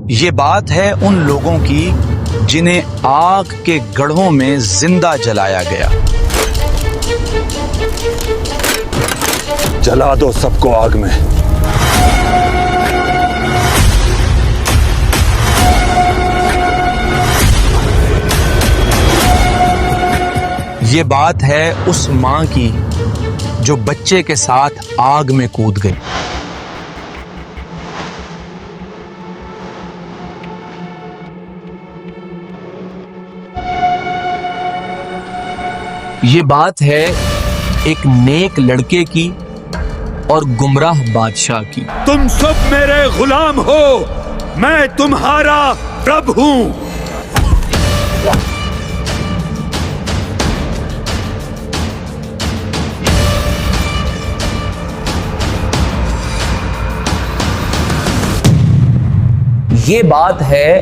یہ بات ہے ان لوگوں کی جنہیں آگ کے گڑھوں میں زندہ جلایا گیا۔ جلا دو سب کو آگ میں۔ یہ بات ہے اس ماں کی جو بچے کے ساتھ آگ میں کود گئی۔ یہ بات ہے ایک نیک لڑکے کی اور گمراہ بادشاہ کی۔ تم سب میرے غلام ہو، میں تمہارا رب ہوں۔ یہ بات ہے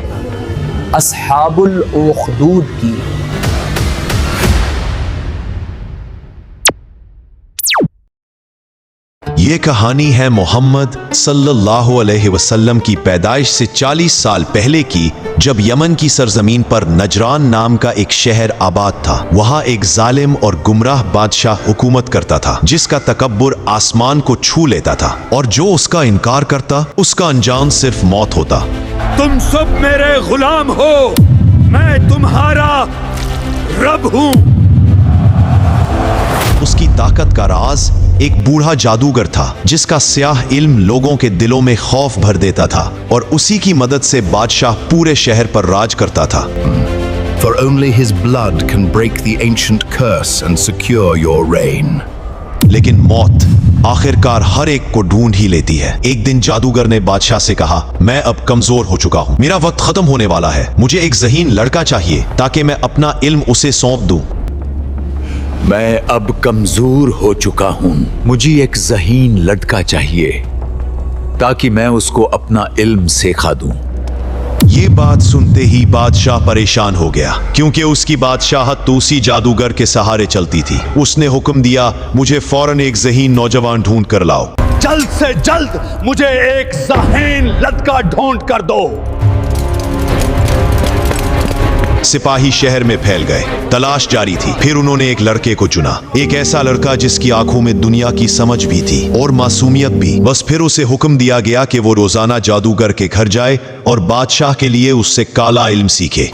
اصحاب الاخدود کی۔ یہ کہانی ہے محمد صلی اللہ علیہ وسلم کی پیدائش سے 40 سال پہلے کی، جب یمن کی سرزمین پر نجران نام کا ایک شہر آباد تھا۔ وہاں ایک ظالم اور گمراہ بادشاہ حکومت کرتا تھا، جس کا تکبر آسمان کو چھو لیتا تھا، اور جو اس کا انکار کرتا اس کا انجام صرف موت ہوتا۔ تم سب میرے غلام ہو، میں تمہارا رب ہوں۔ اس کی طاقت کا راز ایک بوڑھا جادوگر تھا، جس کا سیاہ علم لوگوں کے دلوں میں خوف بھر دیتا تھا، اور اسی کی مدد سے بادشاہ پورے شہر پر راج کرتا تھا۔ For only his blood can break the ancient curse and secure your reign. لیکن موت آخرکار ہر ایک کو ڈھونڈ ہی لیتی ہے۔ ایک دن جادوگر نے بادشاہ سے کہا، میں اب کمزور ہو چکا ہوں، میرا وقت ختم ہونے والا ہے، مجھے ایک ذہین لڑکا چاہیے تاکہ میں اپنا علم اسے سونپ دوں۔ میں اب کمزور ہو چکا ہوں، مجھے ایک ذہین لڑکا چاہیے تاکہ میں اس کو اپنا علم سکھا دوں۔ یہ بات سنتے ہی بادشاہ پریشان ہو گیا، کیونکہ اس کی بادشاہت تو اسی جادوگر کے سہارے چلتی تھی۔ اس نے حکم دیا، مجھے فوراً ایک ذہین نوجوان ڈھونڈ کر لاؤ۔ جلد سے جلد مجھے ایک ذہین لڑکا ڈھونڈ کر دو۔ سپاہی شہر میں پھیل گئے، تلاش جاری تھی۔ پھر انہوں نے ایک لڑکے کو چنا، ایک ایسا لڑکا جس کی آنکھوں میں دنیا کی سمجھ بھی تھی اور معصومیت بھی۔ بس پھر اسے حکم دیا گیا کہ وہ روزانہ جادوگر کے گھر جائے اور بادشاہ کے لیے اس سے کالا علم سیکھے۔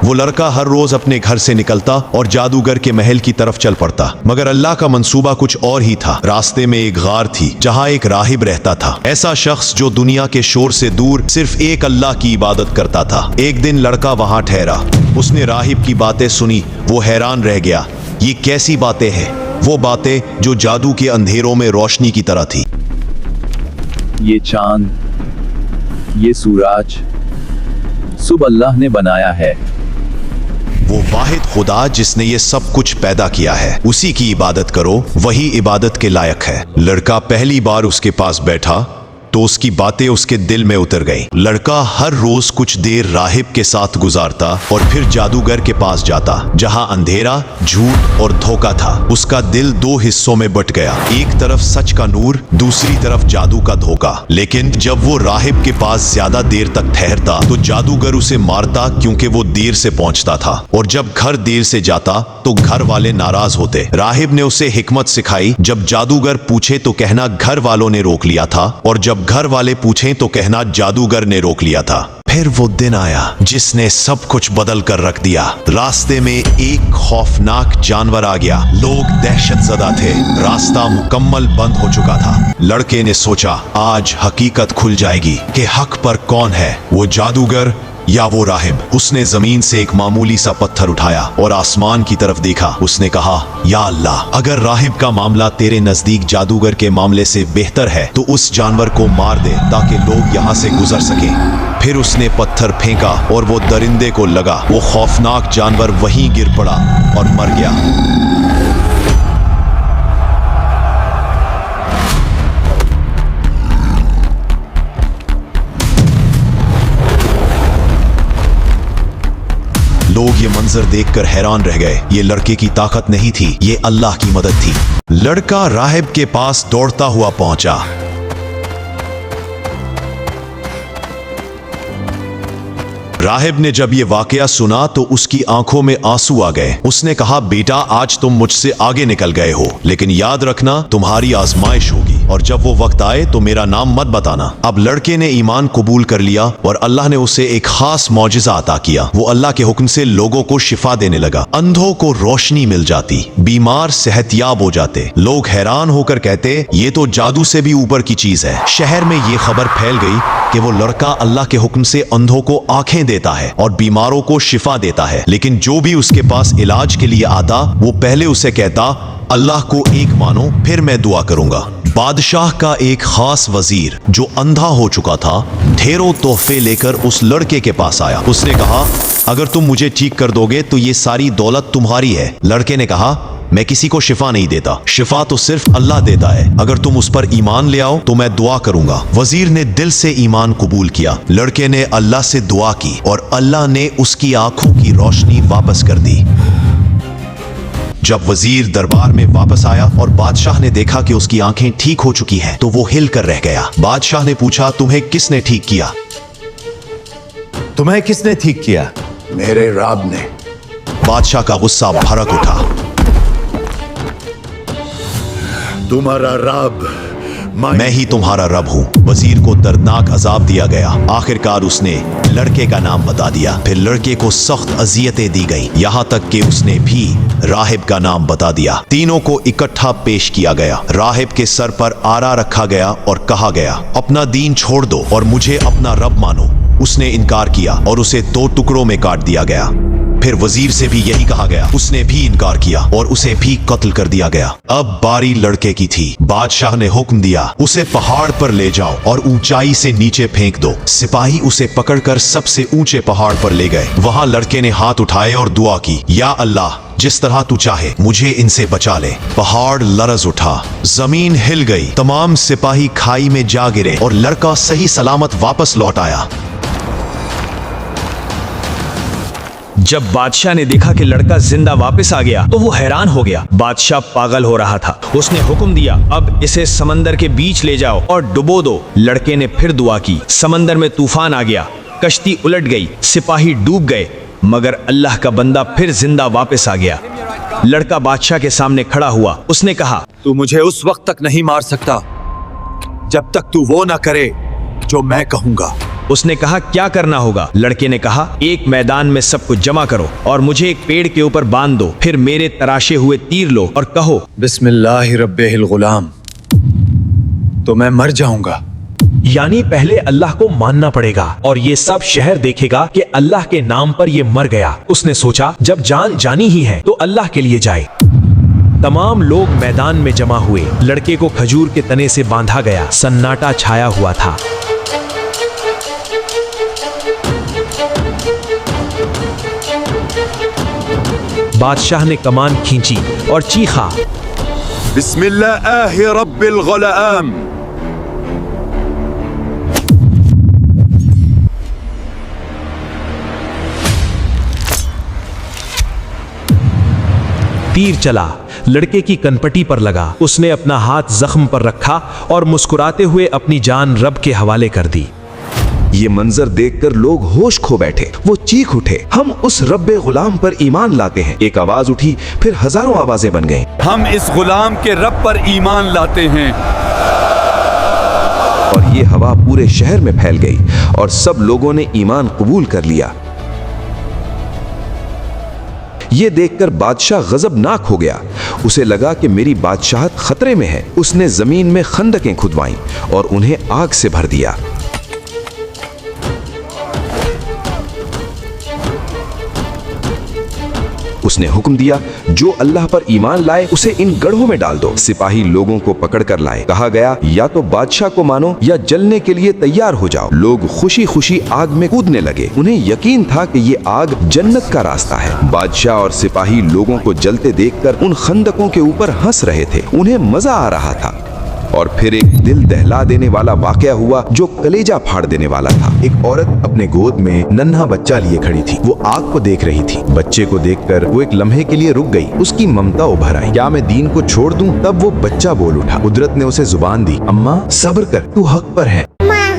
وہ لڑکا ہر روز اپنے گھر سے نکلتا اور جادوگر کے محل کی طرف چل پڑتا، مگر اللہ کا منصوبہ کچھ اور ہی تھا۔ راستے میں ایک غار تھی جہاں ایک راہب رہتا تھا، ایسا شخص جو دنیا کے شور سے دور صرف ایک اللہ کی عبادت کرتا تھا۔ ایک دن لڑکا وہاں ٹھہرا، اس نے راہب کی باتیں سنی، وہ حیران رہ گیا۔ یہ کیسی باتیں ہیں؟ وہ باتیں جو جادو کے اندھیروں میں روشنی کی طرح تھی۔ یہ چاند، یہ سورج، سب اللہ نے بنایا ہے۔ وہ واحد خدا جس نے یہ سب کچھ پیدا کیا ہے، اسی کی عبادت کرو، وہی عبادت کے لائق ہے۔ لڑکا پہلی بار اس کے پاس بیٹھا تو اس کی باتیں اس کے دل میں اتر گئیں۔ لڑکا ہر روز کچھ دیر راہب کے ساتھ گزارتا اور پھر جادوگر کے پاس جاتا، جہاں اندھیرا، جھوٹ اور دھوکا تھا۔ اس کا دل دو حصوں میں بٹ گیا، ایک طرف سچ کا نور، دوسری طرف جادو کا دھوکا۔ لیکن جب وہ راہب کے پاس زیادہ دیر تک ٹھہرتا تو جادوگر اسے مارتا، کیونکہ وہ دیر سے پہنچتا تھا، اور جب گھر دیر سے جاتا تو گھر والے ناراض ہوتے۔ راہب نے اسے حکمت سکھائی، جب جادوگر پوچھے تو کہنا گھر والوں نے روک لیا تھا، اور جب گھر والے پوچھیں تو کہنا جادوگر نے روک لیا تھا۔ پھر وہ دن آیا جس نے سب کچھ بدل کر رکھ دیا۔ راستے میں ایک خوفناک جانور آ گیا، لوگ دہشت زدہ تھے، راستہ مکمل بند ہو چکا تھا۔ لڑکے نے سوچا، آج حقیقت کھل جائے گی کہ حق پر کون ہے، وہ جادوگر یا وہ راہب۔ اس نے زمین سے ایک معمولی سا پتھر اٹھایا اور آسمان کی طرف دیکھا۔ اس نے کہا، یا اللہ، اگر راہب کا معاملہ تیرے نزدیک جادوگر کے معاملے سے بہتر ہے تو اس جانور کو مار دے تاکہ لوگ یہاں سے گزر سکیں۔ پھر اس نے پتھر پھینکا اور وہ درندے کو لگا۔ وہ خوفناک جانور وہیں گر پڑا اور مر گیا۔ لوگ یہ منظر دیکھ کر حیران رہ گئے۔ یہ لڑکے کی طاقت نہیں تھی، یہ اللہ کی مدد تھی۔ لڑکا راہب کے پاس دوڑتا ہوا پہنچا۔ राहिब ने जब ये वाकया सुना तो उसकी आंखों में आंसू आ गए। उसने कहा, बेटा आज तुम मुझसे आगे निकल गए हो, लेकिन याद रखना तुम्हारी आजमाइश होगी, और जब वो वक्त आए तो मेरा नाम मत बताना। अब लड़के ने ईमान कबूल कर लिया और अल्लाह ने उसे एक खास मौजिजा अता किया। वो अल्लाह के हुक्म से लोगों को शिफा देने लगा। अंधों को रोशनी मिल जाती, बीमार सेहतयाब हो जाते। लोग हैरान होकर कहते, ये तो जादू से भी ऊपर की चीज है। शहर में ये खबर फैल गई कि वो लड़का अल्लाह के हुक्म से अंधों को आंखें देता है और बीमारों को शिफा देता है, लेकिन जो भी उसके पास इलाज के लिए आता वो पहले उसे कहता, अल्लाह को एक मानो फिर मैं दुआ करूंगा। बादशाह का एक खास वजीर जो अंधा हो चुका था ढेरों तोहफे लेकर उस लड़के के पास आया। उसने कहा, अगर तुम मुझे ठीक कर दोगे तो ये सारी दौलत तुम्हारी है। लड़के ने कहा, मैं किसी को शिफा नहीं देता, शिफा तो सिर्फ अल्लाह देता है। अगर तुम उस पर ईमान ले आओ तो मैं दुआ करूंगा। वजीर ने दिल से ईमान कबूल किया। लड़के ने अल्लाह से दुआ की और अल्लाह ने उसकी आंखों की रोशनी वापस कर दी। जब वजीर दरबार में वापस आया और बादशाह ने देखा कि उसकी आंखें ठीक हो चुकी हैं, तो वो हिल कर रह गया। बादशाह ने पूछा, तुम्हें किसने ठीक किया? तुम्हें किसने ठीक किया? मेरे रब ने। बादशाह का गुस्सा भड़क उठा। तुम्हारा रब मैं ही तुम्हारा रब हूँ। वजीर को दर्दनाक अजाब दिया गया। आखिरकार उसने लड़के का नाम बता दिया। फिर लड़के को सख्त अजियतें दी गई, यहाँ तक कि उसने भी राहिब का नाम बता दिया। तीनों को इकट्ठा पेश किया गया। राहिब के सर पर आरा रखा गया और कहा गया, अपना दीन छोड़ दो और मुझे अपना रब मानो। उसने इनकार किया और उसे 2 टुकड़ों में काट दिया गया। फिर वजीर से भी यही कहा गया, उसने भी इनकार किया और उसे भी कत्ल कर दिया गया। अब बारी लड़के की थी। बादशाह ने हुक्म दिया, उसे पहाड़ पर ले जाओ और ऊंचाई से नीचे फेंक दो। सिपाही उसे पकड़कर सबसे ऊंचे पहाड़ पर ले गए। वहां लड़के ने हाथ उठाए और दुआ की, या अल्लाह, जिस तरह तू चाहे मुझे इनसे बचा ले। पहाड़ लरज उठा, जमीन हिल गई, तमाम सिपाही खाई में जा गिरे और लड़का सही सलामत वापस लौट आया। जब बादशाह ने देखा कि लड़का जिंदा वापस आ गया तो वो हैरान हो गया। बादशाह पागल हो रहा था। उसने हुक्म दिया, अब इसे समंदर के बीच ले जाओ और डुबो दो। लड़के ने फिर दुआ की। समंदर में तूफान आ गया, कश्ती उलट गई, सिपाही डूब गए, मगर अल्लाह का बंदा फिर जिंदा वापस आ गया। लड़का बादशाह के सामने खड़ा हुआ। उसने कहा, तू मुझे उस वक्त तक नहीं मार सकता जब तक तू वो ना करे जो मैं कहूंगा। उसने कहा, क्या करना होगा? लड़के ने कहा, एक मैदान में सब कुछ जमा करो और मुझे एक पेड़ के ऊपर बांध दो। फिर मेरे तराशे हुए तीर लो और कहो, बिस्मिल्लाहि रब्बिल गुलाम, तो मैं मर जाऊंगा। यानी पहले अल्लाह को मानना पड़ेगा और ये सब शहर देखेगा कि अल्लाह के नाम पर ये मर गया। उसने सोचा, जब जान जानी ही है तो अल्लाह के लिए जाए। तमाम लोग मैदान में जमा हुए। लड़के को खजूर के तने से बांधा गया। सन्नाटा छाया हुआ था। बादशाह ने कमान खींची और चीखा, बिस्मिल्लाहि रब्बिल गुलाम। तीर चला, लड़के की कनपटी पर लगा। उसने अपना हाथ जख्म पर रखा और मुस्कुराते हुए अपनी जान रब के हवाले कर दी। ये मंजर देखकर लोग होश खो बैठे। वो चीख उठे, हम उस रब्बे गुलाम पर ईमान लाते हैं। एक आवाज उठी, फिर हजारों आवाजें बन गईं। हम इस गुलाम के रब पर ईमान लाते हैं। और ये हवा पूरे शहर में फैल गई और सब लोगों ने ईमान कबूल कर लिया। ये देखकर बादशाह गजबनाक हो गया। उसे लगा कि मेरी बादशाहत खतरे में है। उसने जमीन में खंदकें खुदवाईं और उन्हें आग से भर दिया। उसने हुक्म दिया, जो अल्लाह पर ईमान लाए उसे इन गढ़ों में डाल दो। सिपाही लोगों को पकड़ कर लाए। कहा गया, या तो बादशाह को मानो या जलने के लिए तैयार हो जाओ। लोग खुशी खुशी आग में कूदने लगे। उन्हें यकीन था कि ये आग जन्नत का रास्ता है। बादशाह और सिपाही लोगों को जलते देखकर उन खंदकों के ऊपर हंस रहे थे। उन्हें मजा आ रहा था। और फिर एक दिल दहला देने वाला वाकया हुआ जो कलेजा फाड़ देने वाला था। एक औरत अपने गोद में नन्हा बच्चा लिए खड़ी थी। वो आग को देख रही थी। बच्चे को देखकर वो एक लम्हे के लिए रुक गई। उसकी ममता उभर आई। क्या मैं दीन को छोड़ दूं? तब वो बच्चा बोल उठा। कुदरत ने उसे जुबान दी, अम्मा सब्र कर, तू हक पर है। माँ,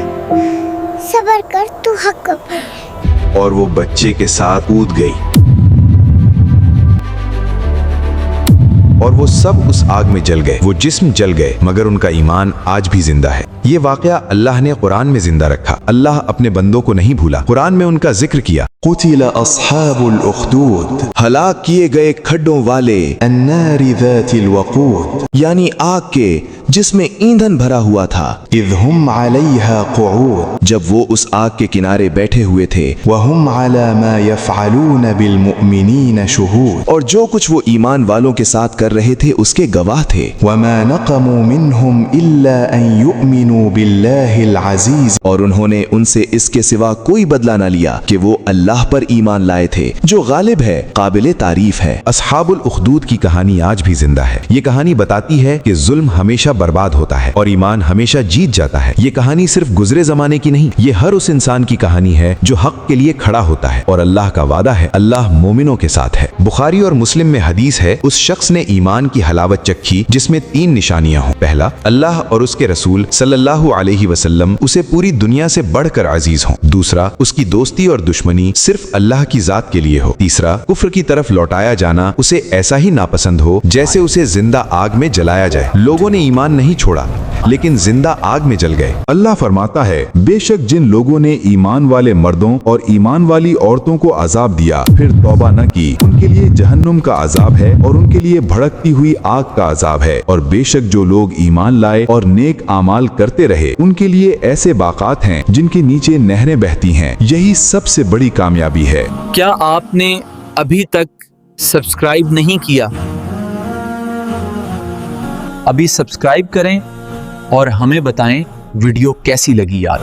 सब्र कर, तू हक पर है। और वो बच्चे के साथ कूद गई और वो सब उस आग में जल गए। वो जिस्म जल गए मगर उनका ईमान आज भी जिंदा है। ये वाकया अल्लाह ने कुरान में जिंदा रखा। अल्लाह अपने बंदों को नहीं भूला। कुरान में उनका जिक्र किया, कुतिल अस्हाबुल उख्दूद, हलाक किए गए खड्डों वाले, अन्नारि ज़ातिल वक़ूद, यानी आग के जिसमें ईंधन भरा हुआ था, इज़ हुम अलैहा क़ुऊद, जब वो उस आग के किनारे बैठे हुए थे, वहुम अला मा यफ़अलून बिल मुअमिनीन शुहूद, और जो कुछ वो ईमान वालों के साथ कर रहे थे उसके गवाह थे। वमा नक़मू मिनहुम इल्ला अन युमिनू बिल्लाहिल अज़ीज़, और उन्होंने उनसे इसके सिवा कोई बदला न लिया कि वो अल्लाह पर ईमान लाए थे जो गालिब है, काबिल तारीफ है। अस्हाबुल उख्दूद की कहानी आज भी जिंदा है। ये कहानी बताती है कि जुल्म हमेशा बर्बाद होता है और ईमान हमेशा जीत जाता है। ये कहानी सिर्फ गुजरे जमाने की नहीं, ये हर उस इंसान की कहानी है जो हक के लिए खड़ा होता है और अल्लाह का वादा है, अल्लाह मोमिनों के साथ है। बुखारी और मुस्लिम में हदीस है, उस शख्स ने ईमान की हलावत चखी जिसमें 3 निशानियां हों। पहला, अल्लाह और उसके रसूल सल्लल्लाहु अलैहि वसल्लम उसे पूरी दुनिया से बढ़कर अजीज हों। दूसरा, उसकी दोस्ती और दुश्मनी सिर्फ अल्लाह की जात के लिए हो। तीसरा, कुफ्र की तरफ लौटाया जाना उसे ऐसा ही नापसंद हो जैसे उसे जिंदा आग में जलाया जाए। लोगों ने ईमान नहीं छोड़ा लेकिन जिंदा आग में जल गए। अल्लाह फरमाता है, बेशक जिन लोगों ने ईमान वाले मर्दों और ईमान वाली औरतों को अजाब दिया फिर तौबा न की, उनके लिए जहन्नुम का अजाब है और उनके लिए भड़कती हुई आग का अजाब है। और बेशक जो लोग ईमान लाए और नेक आमाल करते रहे उनके लिए ऐसे बाकात हैं जिनके नीचे नहरें बहती हैं। यही सबसे बड़ी कामयाबी है। क्या आपने अभी तक सब्सक्राइब नहीं किया? अभी सब्सक्राइब करें और हमें बताएं वीडियो कैसी लगी यार।